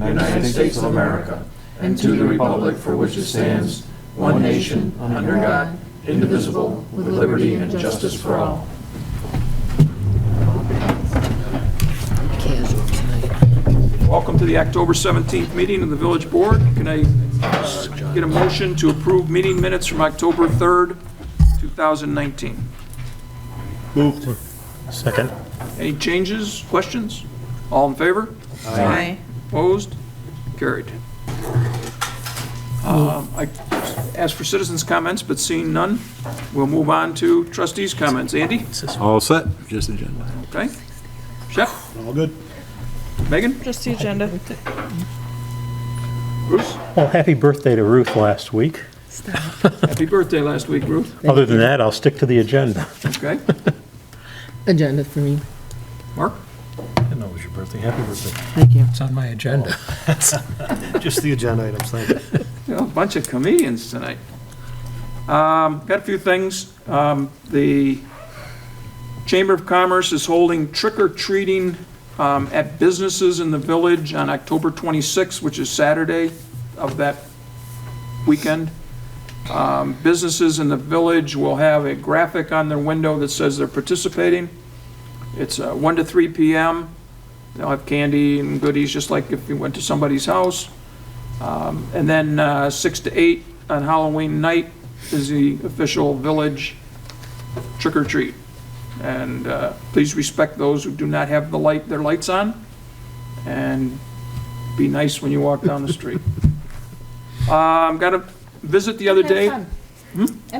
United States of America, and to the republic for which it stands, one nation, under God, indivisible, with liberty and justice for all. Welcome to the October 17th meeting of the Village Board. Can I get a motion to approve meeting minutes from October 3rd, 2019? Moved. Second. Any changes, questions? All in favor? Aye. Opposed? Carried. I asked for citizens' comments, but seeing none, we'll move on to trustees' comments. Andy? All set, just agenda. Okay. Chef? All good. Megan? Just the agenda. Bruce? Well, happy birthday to Ruth last week. Happy birthday last week, Ruth. Other than that, I'll stick to the agenda. Okay. Agenda for me. Mark? I didn't know it was your birthday. Happy birthday. Thank you. It's on my agenda. Just the agenda items, thank you. A bunch of comedians tonight. Got a few things. The Chamber of Commerce is holding trick-or-treating at businesses in the village on October 26th, which is Saturday of that weekend. Businesses in the village will have a graphic on their window that says they're participating. It's 1 to 3 p.m. They'll have candy and goodies, just like if you went to somebody's house. And then 6 to 8 on Halloween night is the official village trick-or-treat. And please respect those who do not have their lights on, and be nice when you walk down the street. Got a visit the other day. And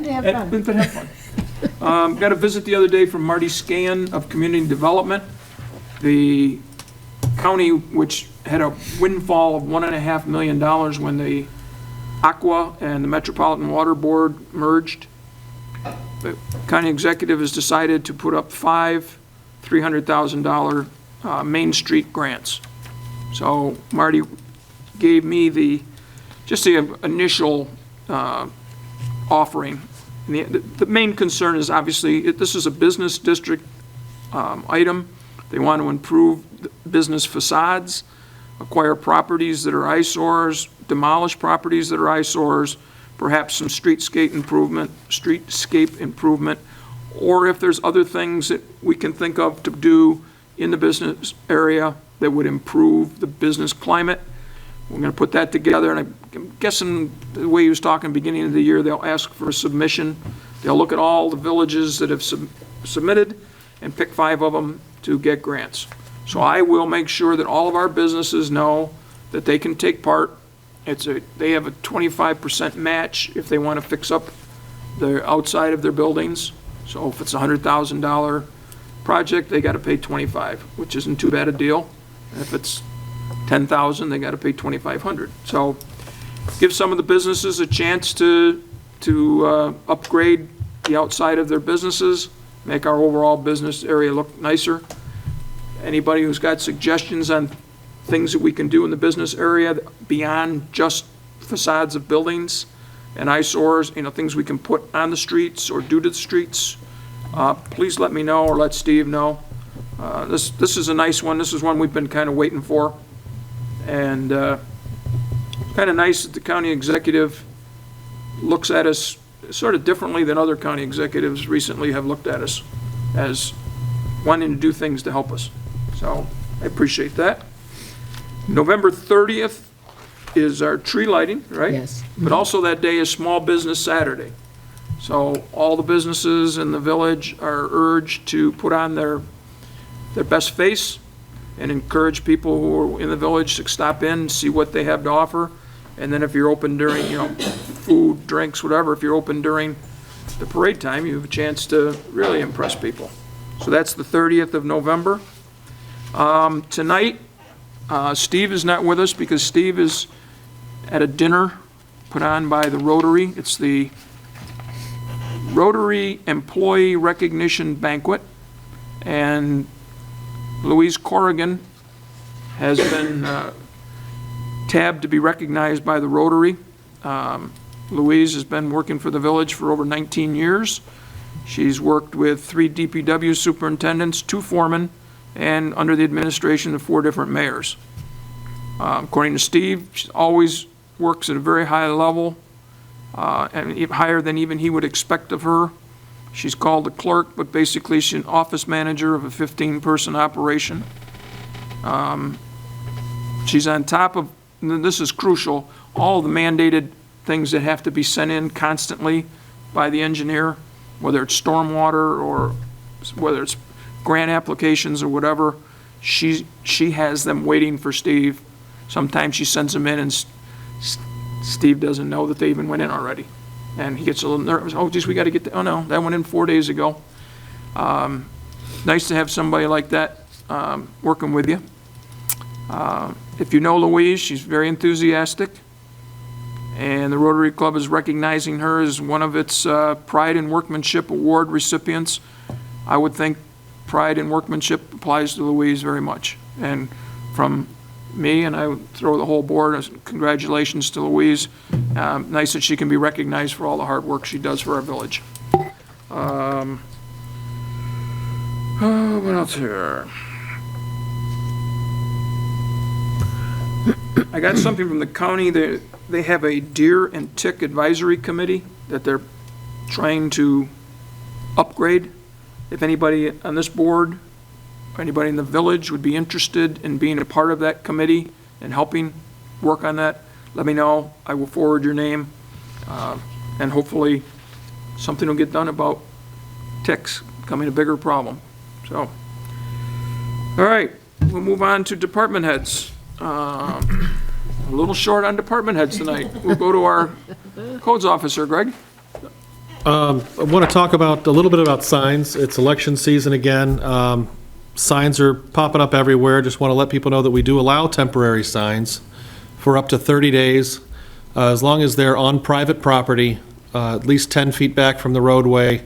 to have fun. But have fun. Got a visit the other day from Marty Scan of Community Development. The county, which had a windfall of $1.5 million when the Aqua and the Metropolitan Water Board merged. The county executive has decided to put up 5 $300,000 Main Street grants. So Marty gave me the initial offering. And the main concern is obviously this is a business district item. They want to improve business facades, acquire properties that are eyesores, demolish properties that are eyesores, perhaps some streetscape improvement, or if there's other things that we can think of to do in the business area that would improve the business climate. We're going to put that together, and I'm guessing the way he was talking beginning of the year, they'll ask for a submission. They'll look at all the villages that have submitted and pick 5 of them to get grants. So I will make sure that all of our businesses know that they can take part. They have a 25% match if they want to fix up the outside of their buildings. So if it's a $100,000 project, they got to pay $25,000, which isn't too bad a deal. And if it's $10,000, they got to pay $2,500. So give some of the businesses a chance to upgrade the outside of their businesses, make our overall business area look nicer. Anybody who's got suggestions on things that we can do in the business area beyond just facades of buildings and eyesores, things we can put on the streets or do to the streets, please let me know or let Steve know. This is a nice one. This is one we've been kind of waiting for. And kind of nice that the county executive looks at us sort of differently than other county executives recently have looked at us, as wanting to do things to help us. So I appreciate that. November 30th is our tree lighting, right? Yes. But also that day is Small Business Saturday. So all the businesses in the village are urged to put on their best face and encourage people who are in the village to stop in, see what they have to offer. And then if you're open during, food, drinks, whatever, if you're open during the parade time, you have a chance to really impress people. So that's the 30th of November. Tonight, Steve is not with us because Steve is at a dinner put on by the Rotary. It's the Rotary Employee Recognition Banquet. And Louise Corrigan has been tabbed to be recognized by the Rotary. Louise has been working for the village for over 19 years. She's worked with 3 DPW superintendents, 2 foremen, and under the administration of 4 different mayors. According to Steve, she always works at a very high level, and even higher than even he would expect of her. She's called a clerk, but basically she's an office manager of a 15-person operation. She's on top of, and this is crucial, all the mandated things that have to be sent in constantly by the engineer, whether it's stormwater or whether it's grant applications or whatever. She has them waiting for Steve. Sometimes she sends them in and Steve doesn't know that they even went in already. And he gets a little nervous. Oh, geez, we got to get, oh no, that went in 4 days ago. Nice to have somebody like that working with you. If you know Louise, she's very enthusiastic. And the Rotary Club is recognizing her as one of its Pride in Workmanship Award recipients. I would think pride in workmanship applies to Louise very much. And from me, and I would throw the whole board, congratulations to Louise. Nice that she can be recognized for all the hard work she does for our village. What else here? I got something from the county. They have a deer and tick advisory committee that they're trying to upgrade. If anybody on this board or anybody in the village would be interested in being a part of that committee and helping work on that, let me know. I will forward your name, and hopefully something will get done about ticks becoming a bigger problem. So, all right, we'll move on to department heads. A little short on department heads tonight. We'll go to our codes officer, Greg. I want to talk about a little bit about signs. It's election season again. Signs are popping up everywhere. Just want to let people know that we do allow temporary signs for up to 30 days, as long as they're on private property, at least 10 feet back from the roadway.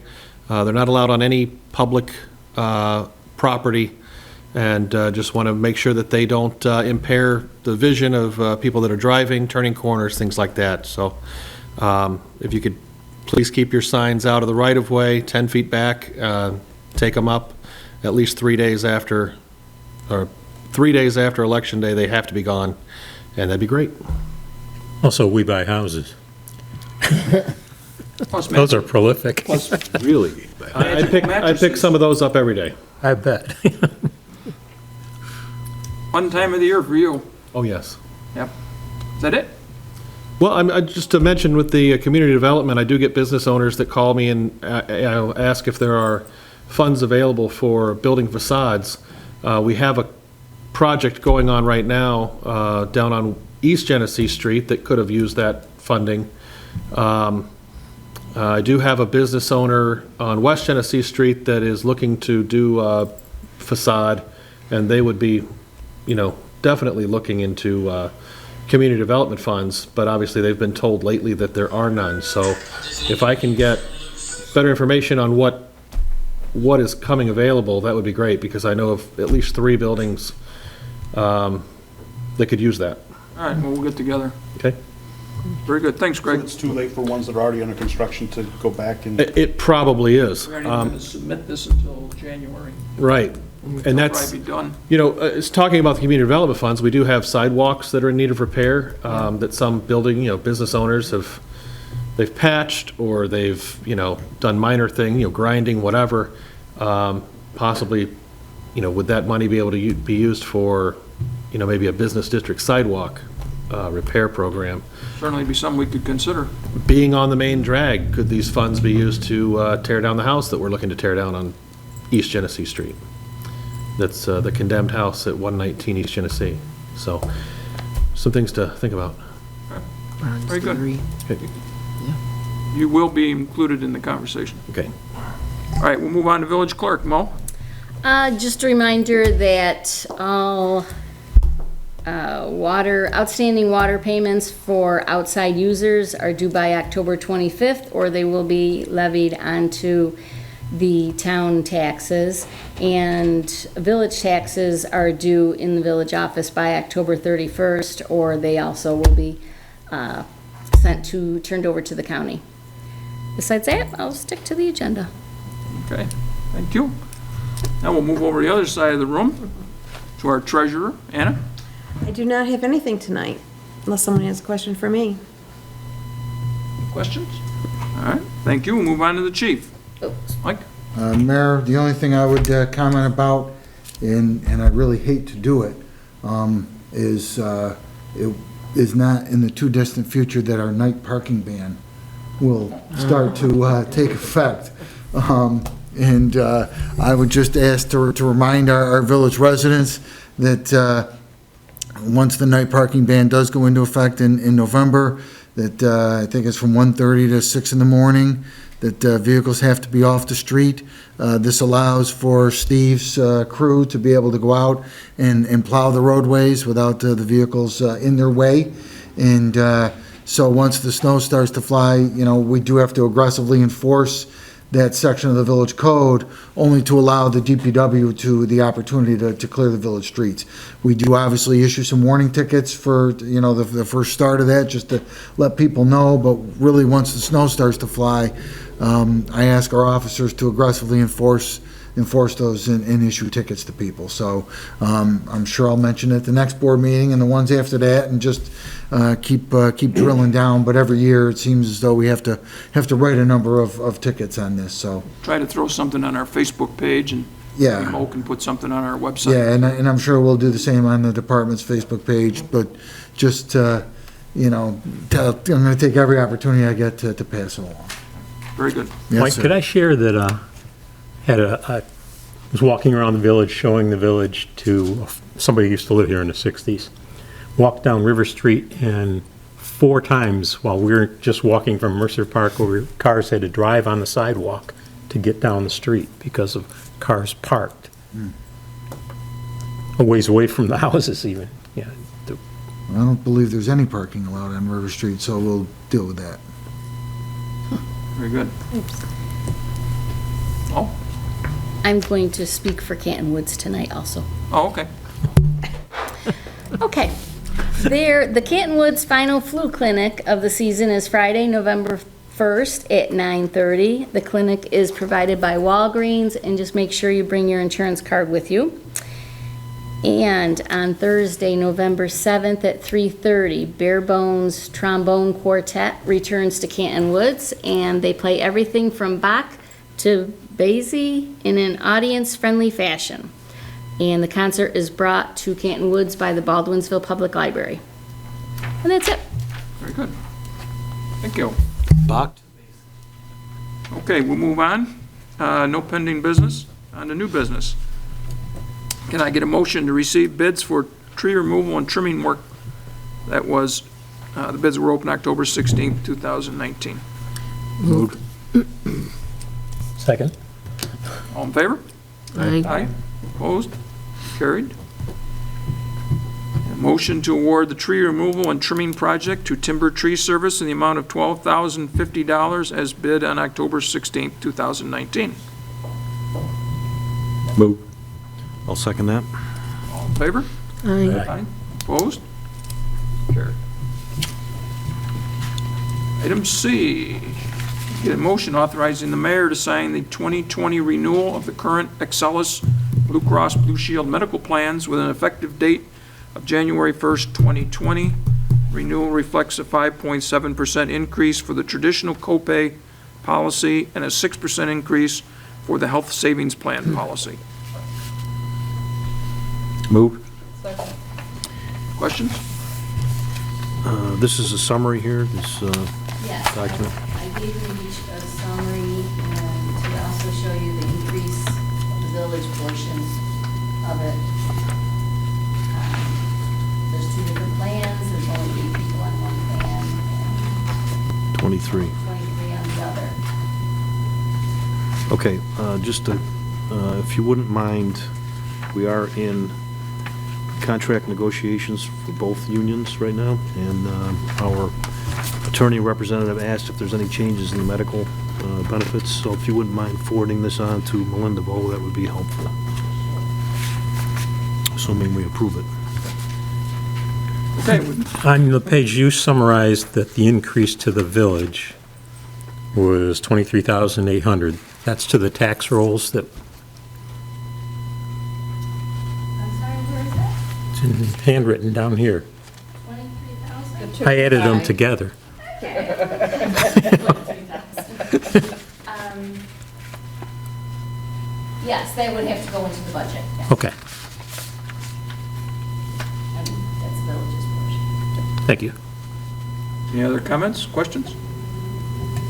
They're not allowed on any public property, and just want to make sure that they don't impair the vision of people that are driving, turning corners, things like that. So if you could please keep your signs out of the right-of-way, 10 feet back, take them up at least 3 days after, or 3 days after Election Day, they have to be gone, and that'd be great. Also, we buy houses. Plus Those are prolific. Really? I pick some of those up every day. I bet. One time of the year for you. Oh, yes. Yep. Is that it? Well, just to mention with the community development, I do get business owners that call me and ask if there are funds available for building facades. We have a project going on right now down on East Genesee Street that could have used that funding. I do have a business owner on West Genesee Street that is looking to do a facade, and they would be, definitely looking into community development funds, but obviously they've been told lately that there are none. So if I can get better information on what is coming available, that would be great, because I know of at least 3 buildings that could use that. All right, well, we'll get together. Okay? Very good. Thanks, So Greg. it's too late for ones that are already under construction to go back and... It probably is. We're not even going to submit this until January. Right. It'll And that's, probably be done. it's talking about the community development funds. We do have sidewalks that are in need of repair, that some building, business owners they've patched, or they've, done minor thing, grinding, whatever. Possibly, would that money be able to be used for, maybe a business district sidewalk repair program? Certainly be something we could consider. Being on the main drag, could these funds be used to tear down the house that we're looking to tear down on East Genesee Street? That's the condemned house at 119 East Genesee. So, some things to think about. Very good. Okay. You will be included in the conversation. Okay. All right, we'll move on to village clerk. Mo? Just a reminder that all outstanding water payments for outside users are due by October 25th, or they will be levied onto the town taxes, and village taxes are due in the village office by October 31st, or they also will be turned over to the county. Besides that, I'll stick to the agenda. Okay, thank you. Now we'll move over to the other side of the room to our treasurer, Anna. I do not have anything tonight, unless someone has a question for me. Questions? All right, thank you. We'll move on to the chief. Mike? Mayor, the only thing I would comment about, and I really hate to do it, is it is not in the too distant future that our night parking ban will start to take effect. And I would just ask to remind our village residents that once the night parking ban does go into effect in November, that I think it's from 1:30 to 6 in the morning, that vehicles have to be off the street. This allows for Steve's crew to be able to go out and plow the roadways without the vehicles in their way. And so once the snow starts to fly, we do have to aggressively enforce that section of the village code, only to allow the DPW to the opportunity to clear the village streets. We do obviously issue some warning tickets for, the first start of that, just to let people know, but really once the snow starts to fly, I ask our officers to aggressively enforce those and issue tickets to people. So I'm sure I'll mention it at the next board meeting and the ones after that, and just keep drilling down. But every year it seems as though we have to write a number of tickets on this. So Try to throw something on our Facebook page, and yeah, maybe Mo can put something on our website. yeah, and I'm sure we'll do the same on the department's Facebook page. But just I'm going to take every opportunity I get to pass it along. Very good. Yes, Mike, sir. could I share that I was walking around the village, showing the village to somebody who used to live here in the 60s. Walked down River Street, and 4 times while we were just walking from Mercer Park, where cars had to drive on the sidewalk to get down the street because of cars parked a ways away from the houses even. Yeah. I don't believe there's any parking allowed on River Street, so we'll deal with that. Very good. Oh, I'm going to speak for Canton Woods tonight also. okay. Okay. The Canton Woods final flu clinic of the season is Friday, November 1st at 9:30. The clinic is provided by Walgreens, and just make sure you bring your insurance card with you. And on Thursday, November 7th at 3:30, Bare Bones Trombone Quartet returns to Canton Woods, and they play everything from Bach to Basie in an audience-friendly fashion. And the concert is brought to Canton Woods by the Baldwinsville Public Library. And that's it. Very good. Thank you. Bach? Okay, we'll move on. No pending business. On to new business. Can I get a motion to receive bids for tree removal and trimming work? That was, the bids were open October 16th, 2019. Moved. Second? All in favor? Aye. Aye. Opposed? Carried. A motion to award the tree removal and trimming project to Timber Tree Service in the amount of $12,050 as bid on October 16th, 2019. Moved. I'll second that. All in favor? Aye. Aye. Opposed? Carried. Item C, get a motion authorizing the mayor to sign the 2020 renewal of the current Excellus Blue Cross Blue Shield medical plans with an effective date of January 1st, 2020. Renewal reflects a 5.7% increase for the traditional copay policy and a 6% increase for the health savings plan policy. Moved. Questions? This is a summary here, this Yes. document. I gave you each a summary, and to also show you the increase of the village portion of it. There's 2 different plans, there's only 8 people on one plan, and 23. 23 on the other. Okay, just to, if you wouldn't mind, we are in contract negotiations for both unions right now, and our attorney representative asked if there's any changes in the medical benefits, so if you wouldn't mind forwarding this on to Melinda Bowe, that would be helpful. Assuming we approve it. Okay, On the page, you summarized that the increase to the village was $23,800. That's to the tax rolls that, I'm sorry, where is that? handwritten down here. 23,000? I added them together. Yes, they would have to go into the budget. Okay, And that's village's portion. thank you. Any other comments, questions?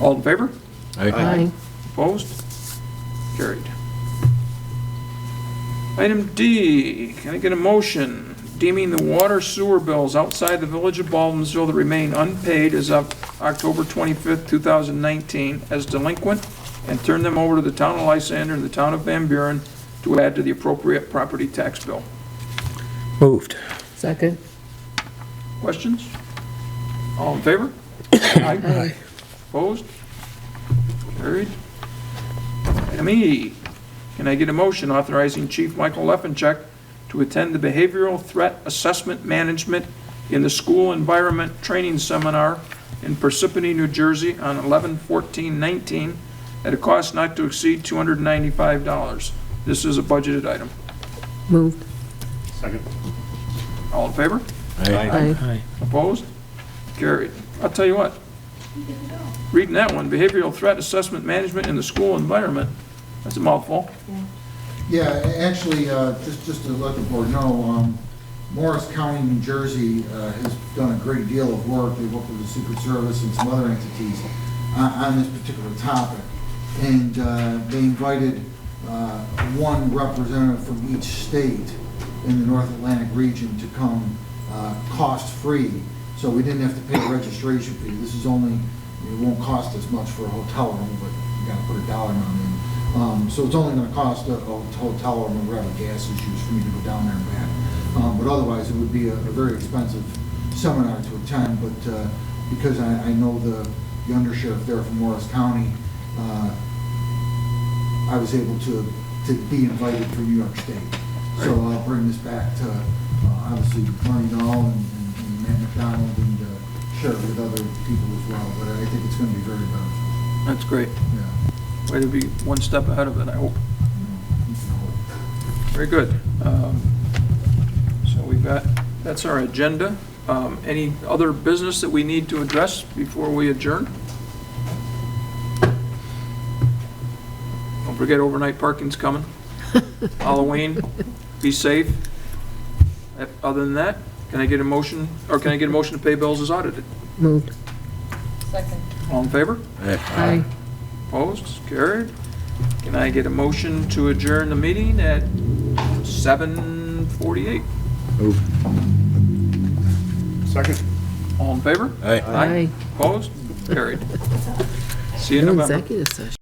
All in favor? Aye. Opposed? Carried. Item D, can I get a motion deeming the water sewer bills outside the village of Baldwinsville that remain unpaid as of October 25th, 2019 as delinquent and turn them over to the town of Lysander and the town of Van Buren to add to the appropriate property tax bill? Moved. Second. Questions? All in favor? Aye. Aye. Opposed? Carried. Item E, can I get a motion authorizing Chief Michael Leffencheck to attend the Behavioral Threat Assessment Management in the School Environment Training Seminar in Parsippany, New Jersey on 11/14/19 at a cost not to exceed $295. This is a budgeted item. Moved. Second. All in favor? Aye. Opposed? Carried. I'll tell you what, reading that one, Behavioral Threat Assessment Management in the School Environment, that's a mouthful. Yeah, actually, just to let the board know, Morris County, New Jersey has done a great deal of work. They worked with the Secret Service and some other entities on this particular topic. And they invited one representative from each state in the North Atlantic region to come cost-free. So we didn't have to pay a registration fee. This is only, it won't cost as much for a hotel room, but you gotta put a dollar amount in. So it's only gonna cost a hotel room and whatever gas is used for me to go down there and back. But otherwise, it would be a very expensive seminar to attend, but because I know the undersheriff there from Morris County, I was able to be invited from New York State. So I'll bring this back to, obviously, Marty Dahl and Matt McDonald and share it with other people as well, but I think it's gonna be very beneficial. That's great. Yeah. Way to be one step ahead of it, I hope. You know, Very good. So we've got, that's our agenda. Any other business that we need to address before we adjourn? Don't forget overnight parking's coming. Halloween, be safe. Other than that, can I get a motion, or can I get a motion to pay bills as audited? Moved. Second. All in favor? Aye. Opposed? Carried. Can I get a motion to adjourn the meeting at 7:48? Second. All in favor? Aye. Aye. Opposed? Carried. See you in No November. executive session.